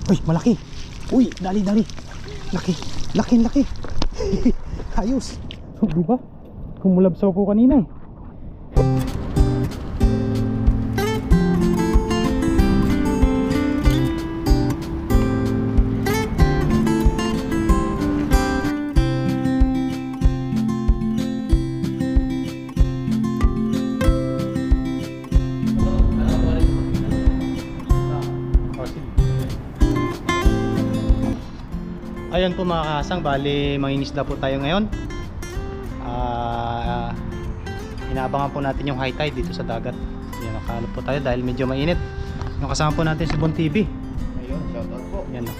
Uy, malaki. Uy, dali. Laki. Laki. Ayos. Di ba? Kumulabsaw ko kanina eh. Ayun po mga kasang, bali mangingisda po tayo ngayon. Inaabangan po natin yung high tide dito sa dagat. Yan, nakaano po tayo dahil medyo mainit. Yung kasama po natin si Bon TV. Ayun, shoutout po. Yan na.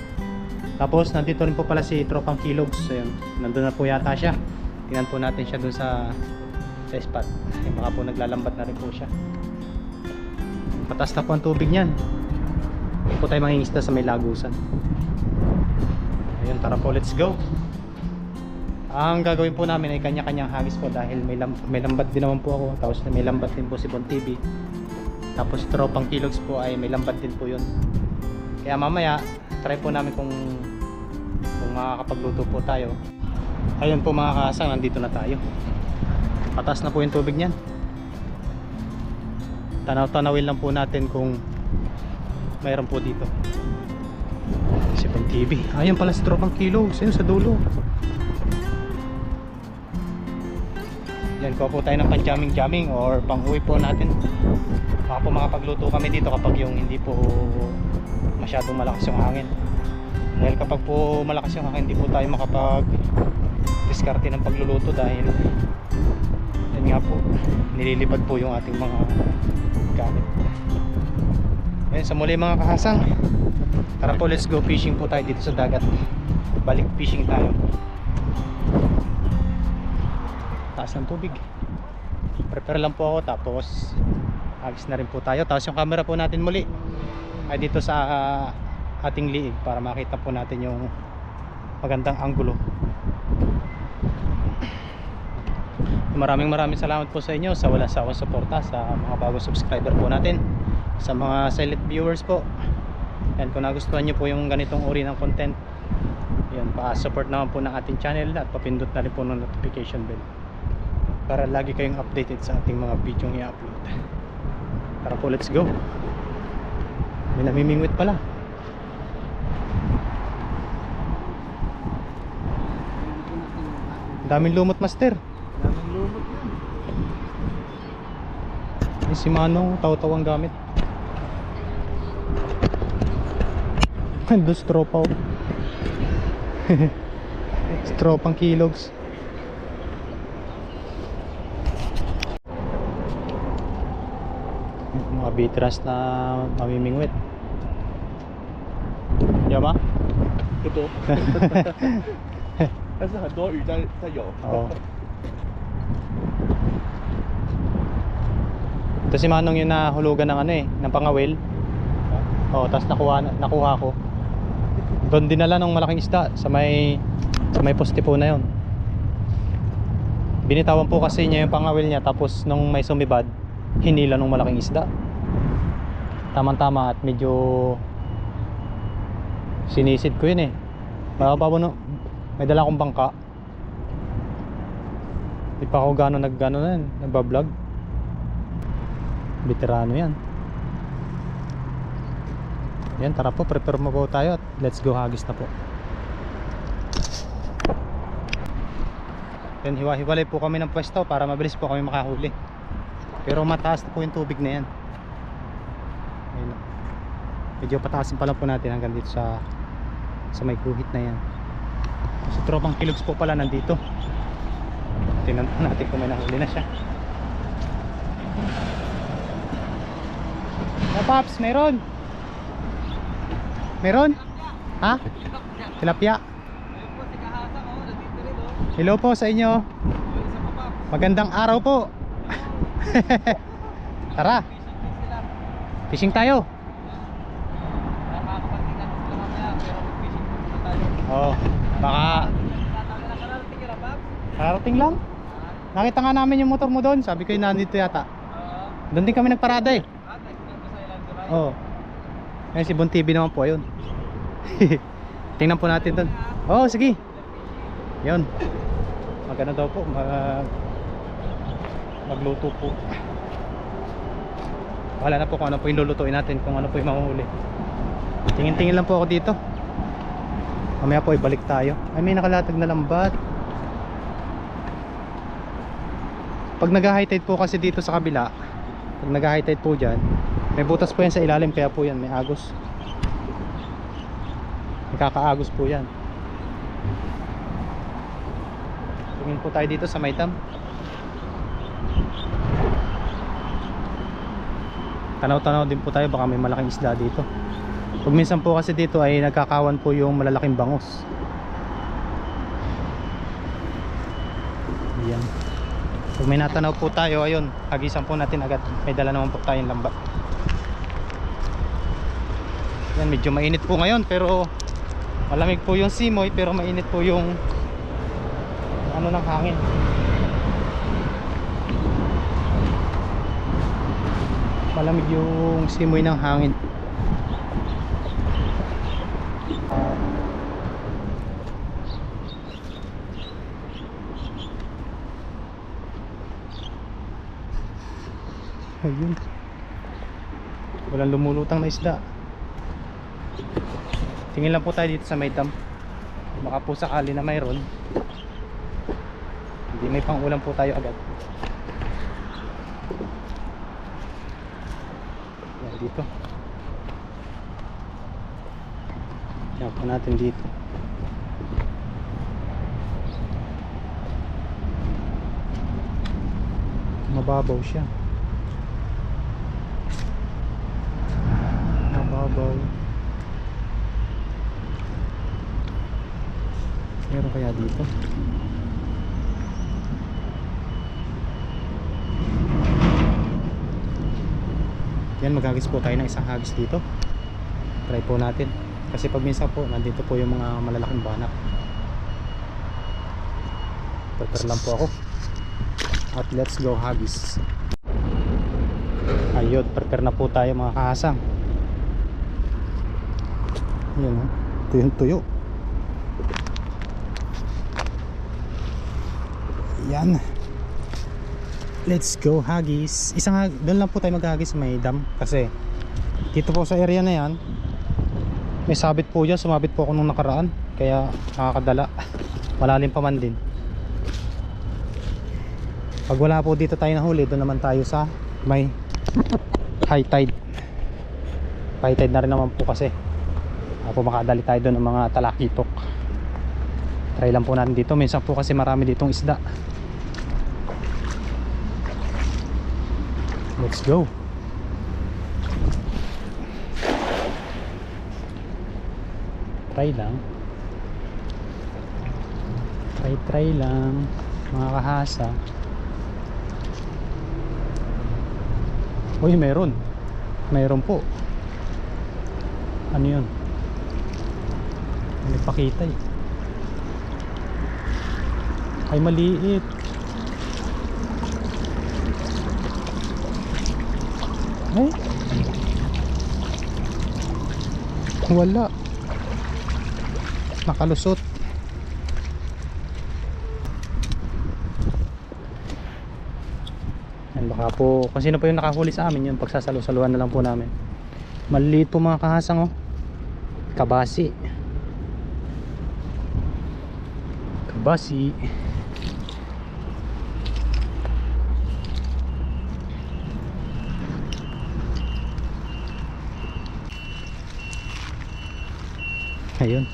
Tapos nandito rin po pala si Tropang Kilogs. Ayun, nandun na po yata siya. Tingnan po natin siya dun sa spot. Baka po naglalambat na rin po siya. Mataas na po ang tubig niyan. Hindi po tayo mangingisda sa may lagusan. Ayun, tara po, let's go. Ang gagawin po namin ay kanya-kanyang hagis po dahil may lambat din naman po ako. Tapos may lambat din po si Bon TV. Tapos Tropang Kilogs po ay may lambat din po yun. Kaya mamaya try po namin kung makakapagluto po tayo. Ayun po mga kasang, nandito na tayo. Patas na po yung tubig niyan. Tanaw-tanawin lang po natin kung mayroon po dito si Bon TV. Ayun pala si Tropang Kilogs, ayun sa dulo. Yan, kuha po tayo ng pan-jamming or pang-uwi po natin. Baka po makapagluto kami dito kapag yung hindi po masyadong malakas yung hangin. Dahil kapag po malakas yung hangin, hindi po tayo makapag-diskarte ng pagluluto dahil yan nga po, nililipad po yung ating mga gamit. Yan, sa muli mga kahasang, tara po, let's go fishing po tayo dito sa dagat. Balik fishing tayo. Taas ng tubig. Prepare lang po ako, tapos agis na rin po tayo. Tapos yung camera po natin muli ay dito sa ating liig para makita po natin yung magandang anggulo. Maraming salamat po sa inyo sa walang sawang suporta sa mga bagong subscriber po natin, sa mga silent viewers po. And kung nagustuhan nyo po yung ganitong uri ng content, yan, pa-support naman po ng ating channel at papindot na rin po ng notification bell para lagi kayong updated sa ating mga video ng i-upload. Tara po, let's go. May namimingwit pala. Daming lumot, master. Daming lumot yan. Si Manong, taw-taw ang gamit. Dos tropa. Tropang Kilogs. Mga bitras na mamimingwit. Yama? Ito. Kasi 很多鱼在游。 Oo. Ito si Manong yung nahulugan ng ano eh, ng pangawil. Oo, tapos nakuha ko. Doon dinala ng malaking isda sa may poste po na yun. Binitawan po kasi niya yung pangawil niya, tapos nung may sumibad, hinila ng malaking isda. Tama-tama at medyo sinisid ko yun eh. Mababaw no, may dala akong bangka. Di pa ako gano'n na yun, nagbablog. Veterano yan. Yan, tara po, prepare mo po tayo at let's go, hagis na po. Yan, hiwa-hiwalay po kami ng pwesto para mabilis po kami makahuli. Pero mataas na po yung tubig na yan. Ayun, medyo pataasin pa lang po natin hanggang dito sa may guhit na yan. Sa Tropang Kilogs po pala nandito. Tingnan natin kung may nahuli na siya. Oh, Paps, meron? Meron? Ha? Tilapia? Hello po sa inyo. Magandang araw po. Tara, fishing tayo. Oh, baka karating lang. Nakita nga namin yung motor mo doon. Sabi ko yung nandito yata. Doon din kami nagparada eh. Oh. Ayun si Bon TV naman po, ayun. Tingnan po natin doon. Oh, sige. Yun. Magano daw po, magluto po. Wala na po kung ano po yung lulutuin natin, kung ano po yung mahuhuli. Tingin-tingin lang po ako dito. Mamaya po ibalik tayo. Ay, may nakalatag na lambat. Pag nag-high tide po kasi dito sa kabila, pag nag-high tide po dyan, may butas po yan sa ilalim, kaya po yan may agos. Nakakaagos po yan. Tingin po tayo dito sa may dam. Tanaw-tanaw din po tayo, baka may malaking isda dito. Pag minsan po kasi dito ay nagkakawan po yung malalaking bangos. Yan. Pag may natanaw po tayo, ayun, hagisan po natin agad. May dala naman po tayong lambat. Yan, medyo mainit po ngayon, pero malamig po yung simoy, pero mainit po yung ano ng hangin. Malamig yung simoy ng hangin. Ayun. Walang lumulutang na isda. Tingin lang po tayo dito sa may dam. Baka po sakali na mayroon. Hindi, may pang ulam po tayo agad. Yan dito. Yan po natin dito. Mababaw siya. Mababaw. Meron kaya dito? Yan, maghagis po tayo ng isang hagis dito. Try po natin. Kasi pag minsan po, nandito po yung mga malalaking banak. Prepare lang po ako. At let's go hagis. Ayun, prepare na po tayo mga kahasang. Yan, ito yung tuyo. Yan. Let's go hagis. Doon lang po tayo maghagis sa may dam. Kasi dito po sa area na yan, may sabit po dyan. Sumabit po ako nung nakaraan, kaya nakakadala. Malalim pa man din. Pag wala po dito tayo nahuli, doon naman tayo sa may high tide. High tide na rin naman po kasi po makadali tayo doon ng mga talakitok. Try lang po natin dito. Minsan po kasi marami ditong isda. Let's go. Try lang. Try lang mga kahasa. Uy, meron po. Ano yun? May pakita eh. Ay, maliit. Ay, wala. Nakalusot. Yan, baka po kung sino po yung nakahuli sa amin, yun pagsasalo-saluhan na lang po namin. Maliit po mga kahasang, oh. Kabasi. Kabasi. Ayun,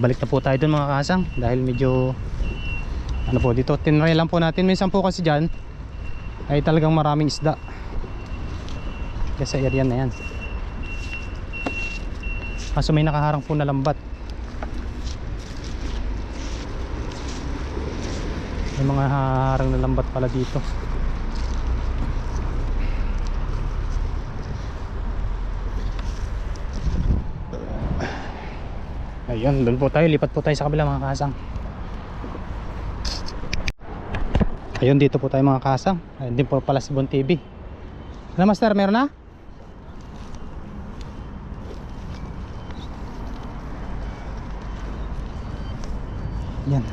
balik na po tayo dun mga kasang, dahil medyo ano po dito, tinry lang po natin. Minsan po kasi dyan ay talagang maraming isda kasi sa area na yan. Kaso may nakaharang po na lambat. May mga harang na lambat pala dito. Ayun, doon po tayo, lipat po tayo sa kabila mga kasang. Ayun, dito po tayo mga kasang. Ayun din po pala si Bon TV. Ano master, meron na? Yan.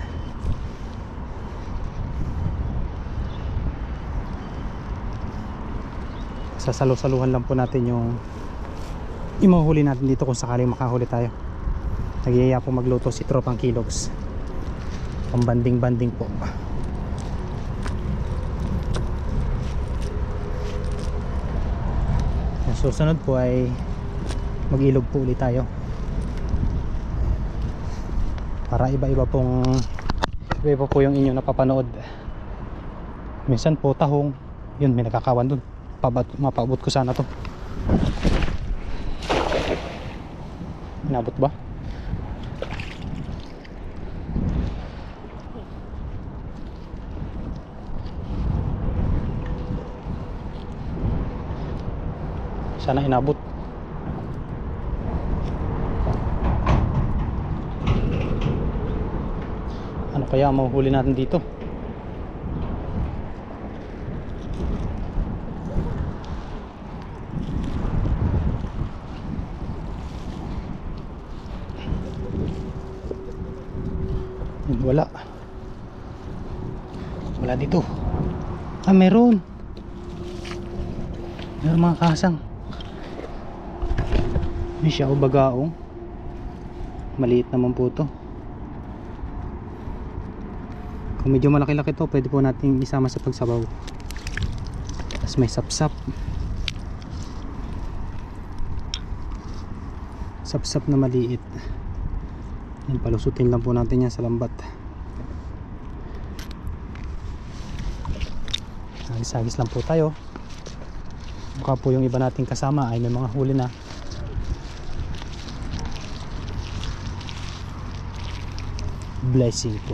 Sasalo-saluhan lang po natin yung imahuhuli natin dito kung sakaling makahuli tayo. Nagyaya po magluto si Tropang Kilogs. Pambanding-banding po. Yung susunod po ay mag-ilog po ulit tayo. Para iba-iba po yung inyo napapanood. Minsan po tahong, yun may nakakawan dun. Mapaabot ko sana to. Inabot ba? Sana inabot. Ano kaya mahuhuli natin dito? Wala dito. Meron mga kasang. May siya o bagaong. Maliit naman po to. Kung medyo malaki-laki to, pwede po natin isama sa pagsabaw. Tapos may sapsap. Sapsap na maliit. Yan, palusutin lang po natin yan sa lambat. Agis-agis lang po tayo. Mukha po yung iba nating kasama ay may mga huli na. Blessing po.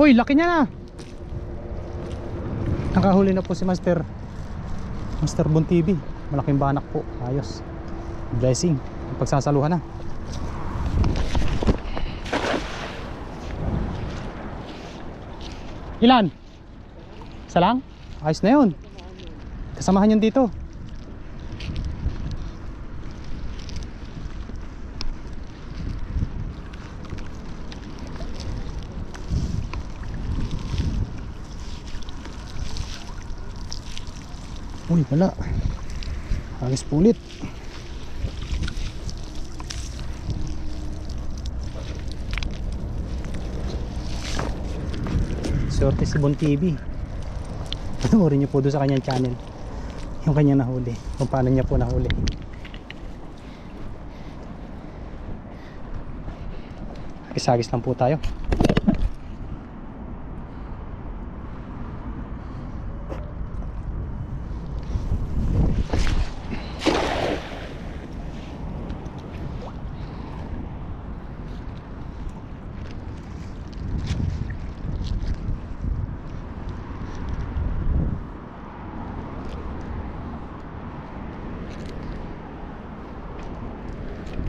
Uy, laki niya na. Nakahuli na po si Master Bon TV. Malaking banak po. Ayos. Blessing. Pagsasaluhan na. Ilan? Isa lang? Ayos na yun. Kasamahan yun dito. Uy, wala. Ayos po ulit. Sorte si Bon TV. Panoorin nyo po doon sa kanyang channel yung kanyang nahuli, kung paano niya po nahuli. Agis-agis lang po tayo.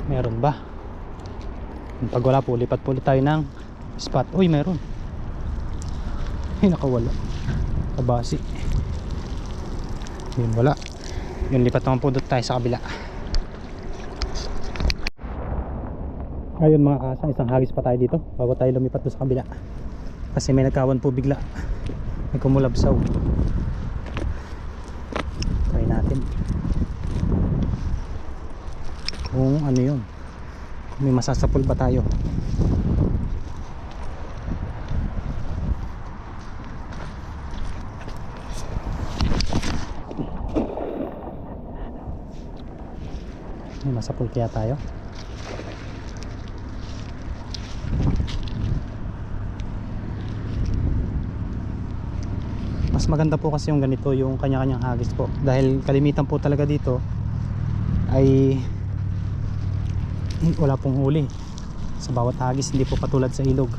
Meron ba? Pag wala po, lipat po ulit tayo ng spot. Uy, meron. Ay, nakawala. Kabasi. Yun, wala. Yun, lipat naman po doon tayo sa kabila. Ayun mga kasang, isang hagis pa tayo dito bago tayo lumipat doon sa kabila. Kasi may nagkawan po bigla. May kumulabsaw. Try natin kung ano yun, kung may masasapul ba tayo. May masapul kaya tayo. Mas maganda po kasi yung ganito, yung kanya-kanyang hagis po, dahil kalimitan po talaga dito ay wala pong huli sa bawat hagis, hindi po katulad sa ilog.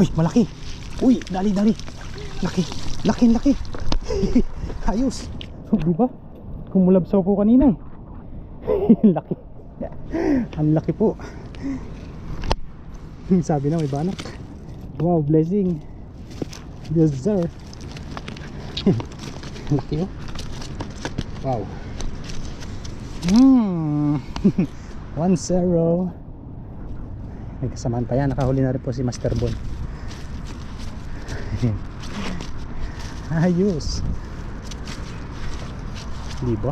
Uy, malaki. Uy, dali. Laki. Ayos. Di ba? Kumulabsaw po kanina. Ang laki. Ang laki po. Sabi na may banak. Wow, blessing. Yes sir. Ang laki oh. Wow. 1-0. May kasamaan pa yan. Nakahuli na rin po si Master Bon. Ayos. Diba?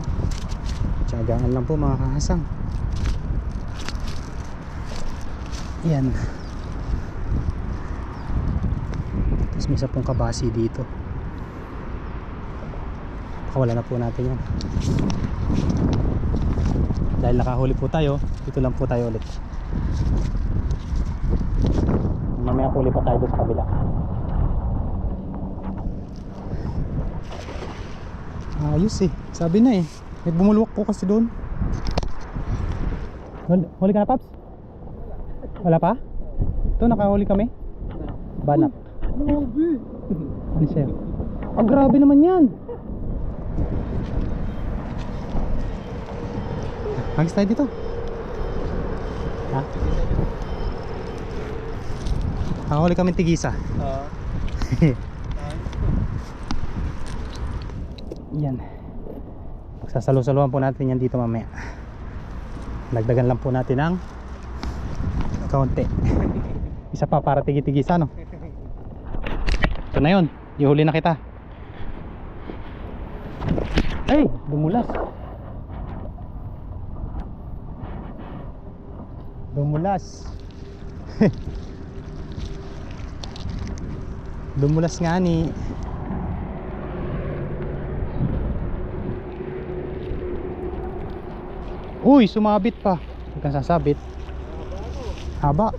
Tiyagaan lang po mga kahasang. Yan. Tapos may isa pong kabasi dito. Pakawala na po natin yan. Dahil nakahuli po tayo, dito lang po tayo ulit. Mamaya huli pa tayo doon sa kabila. Ayos eh, sabi na eh. May bumulwak po kasi doon. Huli ka na, Paps? Wala pa? Ito, nakahuli kami. Banak. Ano siya? Ah, grabe naman yan. Hagis tayo dito. Ha? Nakahuli kami tigisa. Yan. Pagsasalo-saluhan po natin yan dito mamaya. Dagdagan lang po natin ng kaunti. Isa pa para tigi-tigisa, no? Ito na yun. Ihuli na kita. Ay! Dumulas. Dumulas. Dumulas nga ni. Uy, sumabit pa. Huwag kang sasabit. Haba.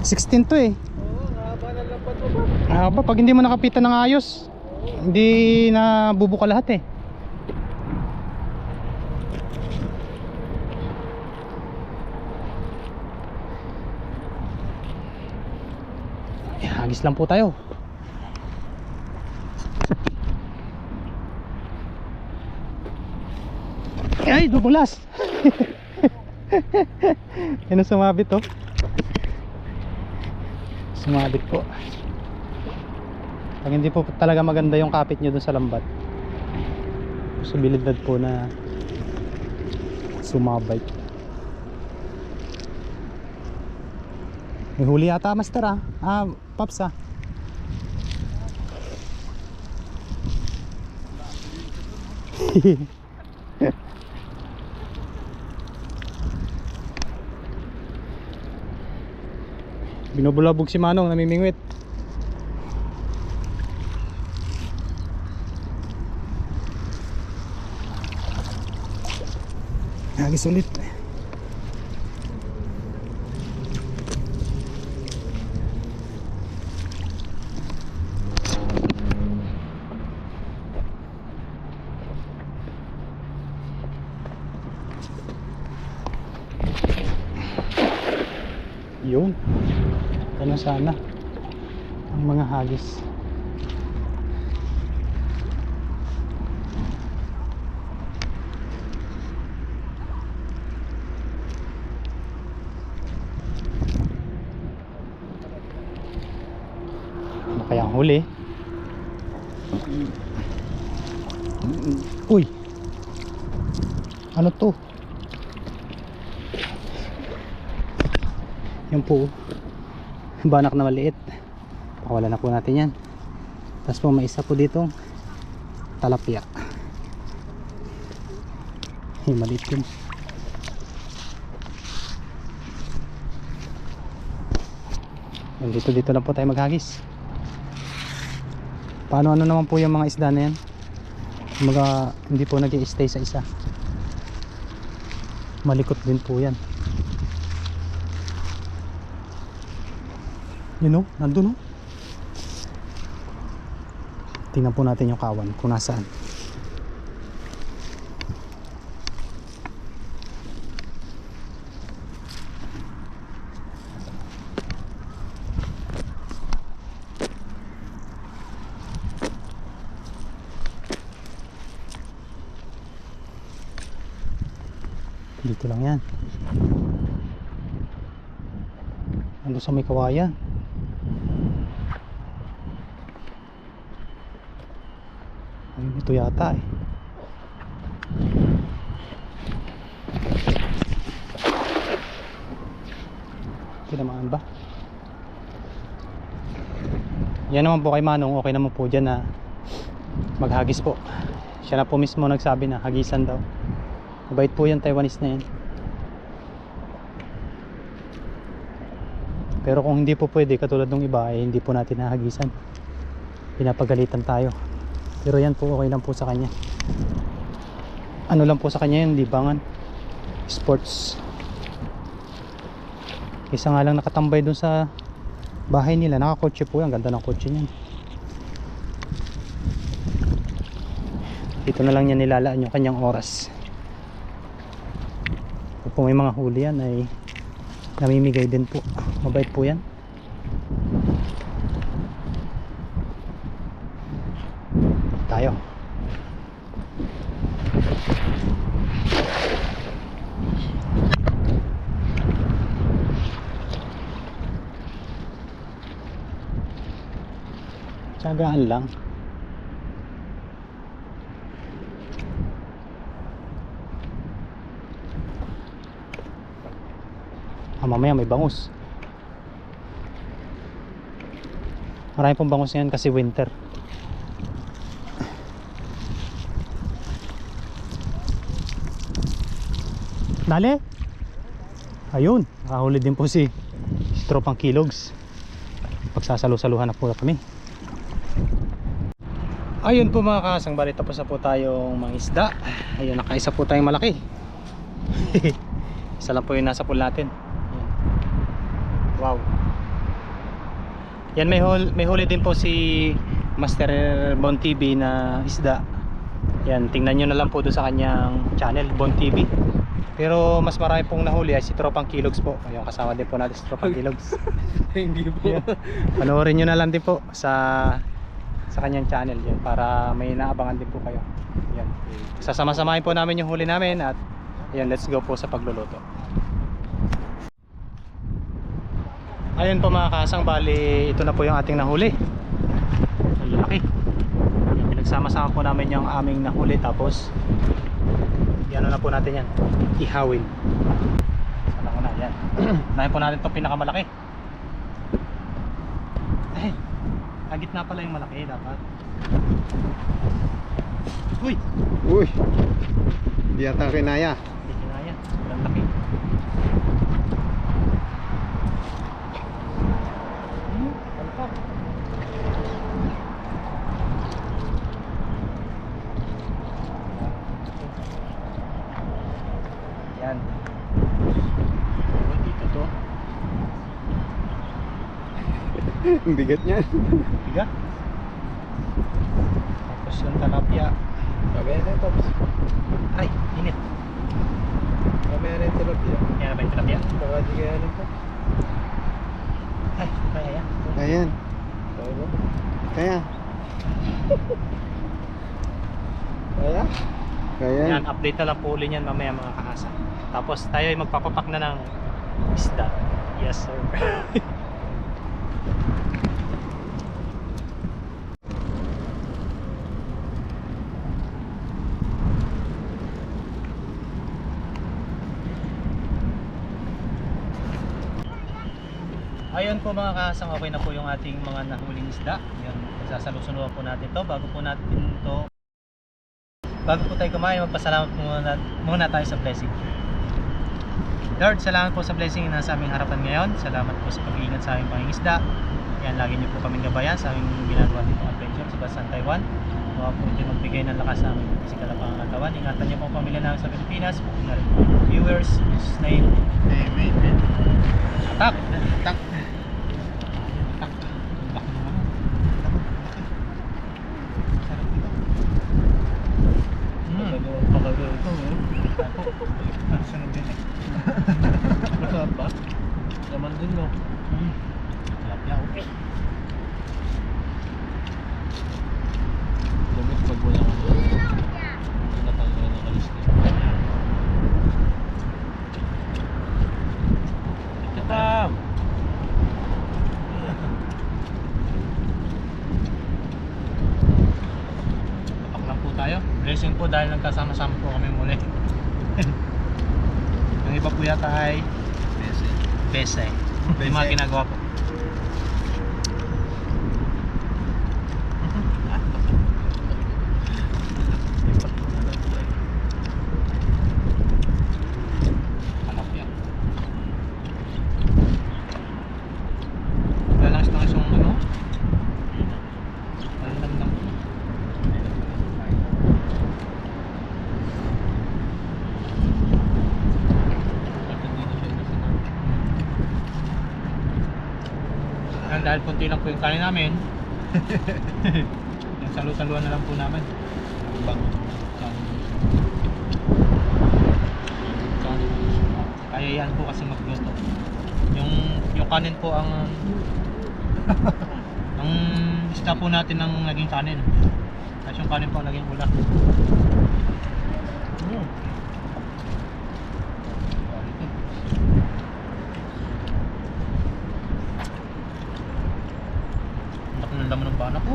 16 to eh. Haba, pag hindi mo nakapitan ng ayos, hindi na bubuka lahat eh. Hagis lang po tayo. Ay, dumulas. Yan ang sumabit oh. Sumabit po. Pag hindi po talaga maganda yung kapit nyo dun sa lambat, posibilidad po na sumabay. May huli yata, Master ah. Paps ah. Binubulabog si Manong, namimingwit. Hagis ulit. Yun. Ano sana ang mga hagis. Ano kayang huli? Uy, ano to? Yan po, banak na maliit. Pakawala na po natin yan. Tapos po may isa po ditong talapia. Maliit yun. Dito lang po tayo maghagis. Paano ano naman po yung mga isda na yan? Hindi po nag-i-stay sa isa. Malikot din po yan. Yun o, nandun o. Tingnan po natin yung kawan kung nasaan. Dito lang yan. Ando sa may kawayan. Ayun, ito yata eh. Tinamaan ba? Yan naman po kay Manong, okay naman po dyan na maghagis po. Siya na po mismo nagsabi na hagisan daw. Mabait po yan, Taiwanese na yan. Pero kung hindi po pwede, katulad ng iba, eh, hindi po natin hahagisan. Pinapagalitan tayo. Pero yan po, okay lang po sa kanya. Ano lang po sa kanya yan, libangan. Sports. Isa nga lang nakatambay dun sa bahay nila. Nakakotse po yan, ganda ng kotse niyan. Dito na lang niya nilalaan yung kanyang oras. Kung may mga huli yan ay namimigay din po. Mabait po yan. Tayo. Tiyagaan lang. Mamaya may bangus. Marami pong bangus yan kasi winter. Dali. Ayun, nakahuli din po si Tropang Kilogs. Pagsasalo-saluhan na po kami. Ayun po mga kasang, bali tapos na po tayong mangisda. Ayun, nakaisa po tayong malaki. Isa lang po yung nasa pool natin. Wow. Yan, may huli din po si Master Bon TV na isda. Yan, tingnan nyo na lang po doon sa kanyang channel, Bon TV. Pero mas marami pong nahuli ay si Tropang Kilogs po. Ayun, kasama din po natin si Tropang Kilogs. Hindi po. Yan. Panoorin nyo na lang din po sa kanyang channel yan, para may naabangan din po kayo. Yan. Sasama-samahin po namin yung huli namin at yan, let's go po sa pagluluto. Ayun po mga kasang, bali ito na po yung ating nahuli. Ang laki. Yan, pinagsama-sama po namin yung aming nahuli, tapos yan na po natin yan, ihawin. Sana ko na yan. Nahin po natin itong pinakamalaki. Ay, gitna pala yung malaki dapat. Uy! Uy! Hindi yata kinaya. Hindi kinaya, sobrang laki. Palpak. Yan. Dito to. Ang bigat niyan. Biga. Tapos yung talapia. Kami na ito. Ay, init. Kami na ito. Yan na ba yung talapia? Baka di kaya nito. Ay, kaya yan. Ayan. Kaya. Kaya? Kaya. Yan, update na lang po ulit yan mamaya mga kaasa. Tapos tayo ay magpapapak na ng isda. Yes sir. Ayun po mga kasang, okay na po yung ating mga nahuling isda. Yan, sasalusunuan po natin to. Bago po tayo kumain, magpasalamat muna tayo sa blessing. Lord, salamat po sa blessing na nasa aming harapan ngayon. Salamat po sa pag-iingat sa aming pangingisda. Yan, lagi niyo po kaming gabayan sa aming ginagawa dito adventure sa Basan Taiwan. Mga po din magbigay ng lakas sa aming pisikal na pangangatawan. Ingatan niyo po ang pamilya namin sa Pilipinas. Ingat po viewers. In Jesus' name. Amen. Attack! Tak. Pakagawin ito. Sunod din eh. Masarap ba? Laman din no. Tilapia, okay. Damit pag walang natanggal ng alis niya. lasing po dahil nagkasama-sama po kami muli. Yung iba po yata ay Bese. Yung mga ginagawa po. Hanap yan. Langis-langis yung ano? Malamdam po. Dahil konti lang po yung kanin namin. Yung salu-saluan na lang po namin. Kaya yan po kasi magluto. Yung kanin po ang ang isda po natin ng naging kanin. Tapos yung kanin po ang naging ulam. Ang laman ng bana ko.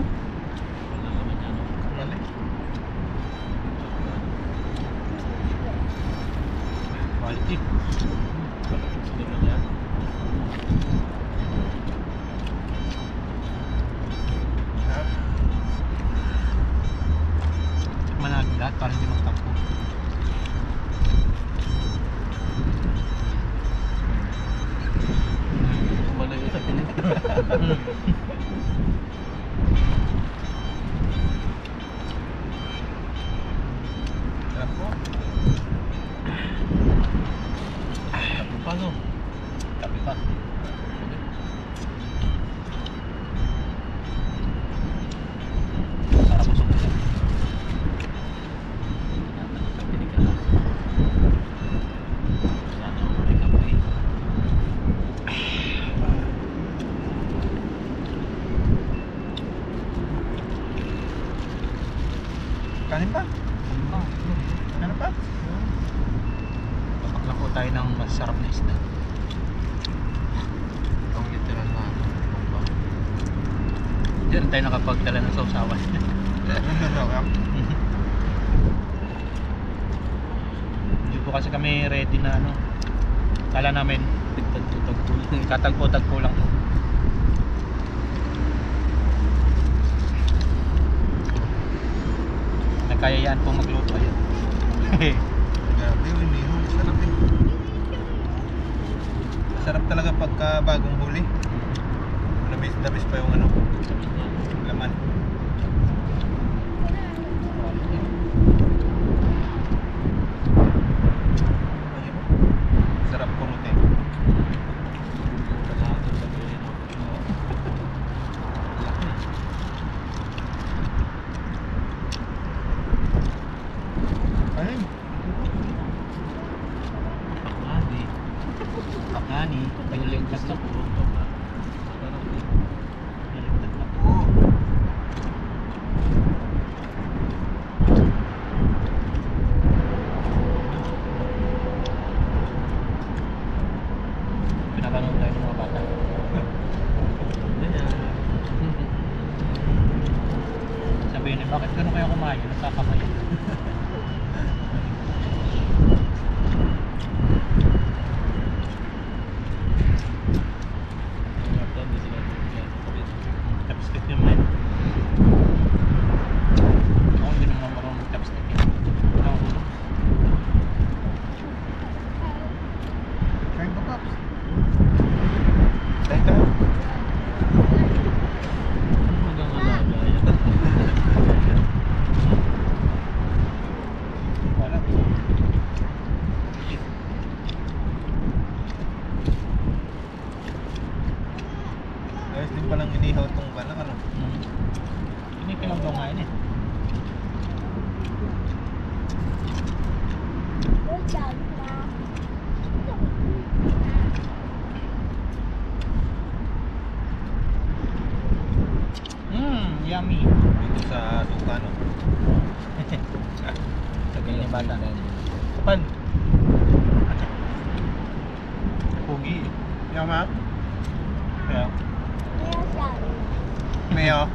Quality. Managin lahat para hindi magtampo. Malayo sa pinig. Sarap po. Tapos pa no? Tapi pa. Sarap po sa ulam. Sa pinig ka lang. Sana umay ka pa eh. Kanin pa? Ano pa? Papak lang po tayo ng masarap na isda. Ang literal na ano. Diyan tayo nakapagdala ng sausawan. Hindi po kasi kami ready na ano. Kala namin Tagtag-tagpo lang. katagpo-tagpo lang. Nagkayayaan po magluto ayun. Grabe, hindi ho. Sarap eh. Sarap talaga pagka bagong huli. Labis pa yung ano, laman. Sarap kurute. Kalahati sa pinig. Ayun. Pakmadi. Pakani, Pagliligtas na po. Sarap eh. Naligtad na po. Pinapanood tayo ng mga bata. Ganyan. Sabihin niya, bakit gano'n kayo kumain? Nagkakamayan. Hindi sila kapit. Chopstick yung man. Ako hindi naman marunong mag-chopstick eh. Ano? Kain pa, Pops. Kain ka. Hanggang alaga yan. Wala. Ayos din palang inihaw tong banak, ano? Ini kilang daw nga yun eh. Yummy. Dito sa suka, no? Sabi niya bata. Kapan? Pugi eh. Yama? Kaya, Mayo?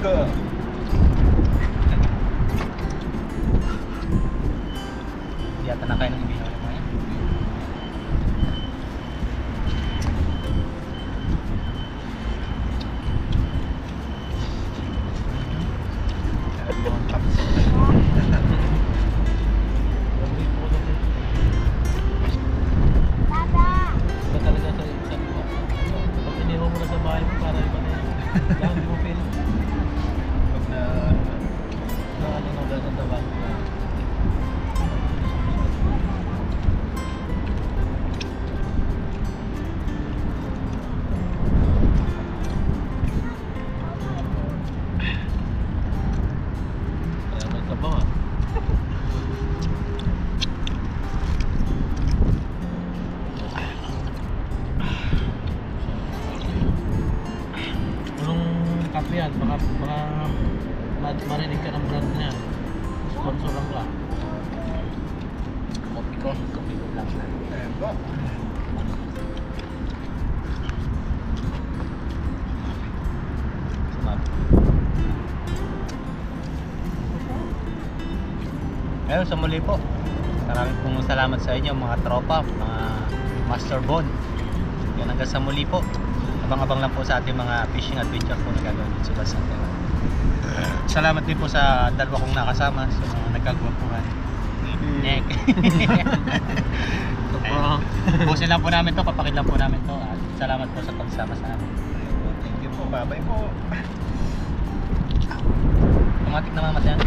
Bingo! Hindi yata na kayo ng ibihaw na mga yan. Iba talaga sa pag iniwan mo na sa bahay mo, para iba na yan. Yan, di mo feel. Pag na... Na ano na dahil sa taban. Kaya may sabaw ah. Anong kape yan? Baka marinig ka ng brand niya. Sponsor lang ka. Kopi ko lang na. Eh, ba? Ayun, sa muli po. Maraming pong salamat sa inyo mga tropa, mga Master Bond. Yan, hanggang sa muli po. Abang-abang lang po sa ating mga fishing adventure po na gagawin dito sa Basang Tera. Salamat din po sa dalawa kong nakasama sa mga nagkagwapuhan. Nek. Pusin lang po namin to, papakit lang po namin to. At salamat po sa pagsama sa amin. Thank you po. Bye-bye po. Automatic na mamatyan.